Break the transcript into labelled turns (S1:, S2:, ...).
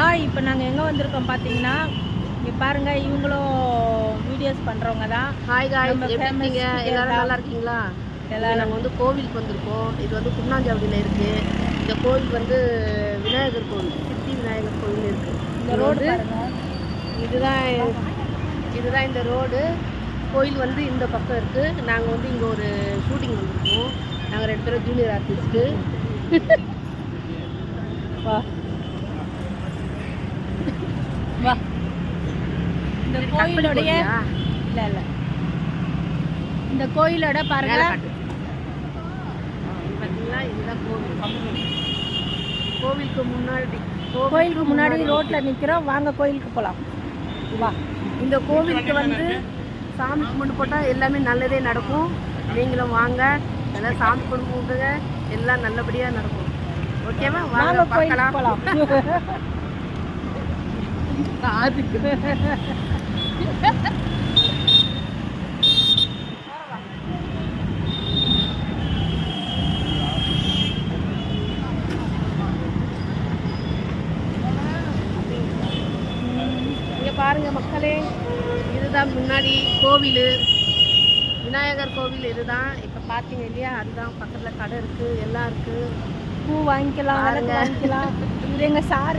S1: Hi, இப்போ நாங்கள் எங்கே வந்திருக்கோம் பார்த்தீங்கன்னா, இங்கே பாருங்கள், இவங்களும் வீடியோஸ் பண்ணுறவங்க தான்.
S2: ஹாய் காய்ஸ், எப்படி இருக்கீங்க? எல்லாரும் நல்லா இருக்கீங்களா?
S1: எல்லாரும்
S2: நாங்கள் வந்து கோவிலுக்கு வந்திருக்கோம். இது வந்து கும்னாஞ்சாவடியில் இருக்குது. இந்த கோவில் வந்து விநாயகர் கோவில், சித்தி விநாயகர் கோவில் இருக்குது.
S1: இந்த ரோடு பாருங்கள்,
S2: இதுதான் இந்த ரோடு. கோயில் வந்து இந்த பக்கம் இருக்குது. நாங்கள் வந்து இங்கே ஒரு ஷூட்டிங் வந்திருக்கோம். நாங்கள் 2 பேரும் ஜூனியர் ஆர்டிஸ்ட்டு.
S1: வா வா. இந்த கோயிலுடைய இல்லை இந்த கோயிலோட பாருங்க,
S2: பார்த்தீங்களா, இதுதான் கோவில். கோவிலுக்கு முன்னாடி
S1: ரோட்டில் நிற்கிறோம். வாங்க கோயிலுக்கு போகலாம். வா.
S2: இந்த கோவிலுக்கு வந்து சாமி கும்பிட்டு போட்டால் எல்லாமே நல்லதே நடக்கும். நீங்களும் வாங்க, நல்லா சாமி கும்பிடுங்க, எல்லாம் நல்லபடியாக நடக்கும். ஓகேவா? வாங்க பார்க்கலாம்.
S1: போகலாம்.
S2: இங்கே பாருங்க மக்களே, இதுதான் முன்னாடி கோவில், விநாயகர் கோவில். இதுதான் இப்போ பார்த்தீங்க இல்லையா, அதுதான் பக்கத்தில் கடை இருக்குது, எல்லாம் இருக்குது.
S1: பூ வாங்கிக்கலாம், வாங்கிக்கலாம். இது எங்கள் சார்.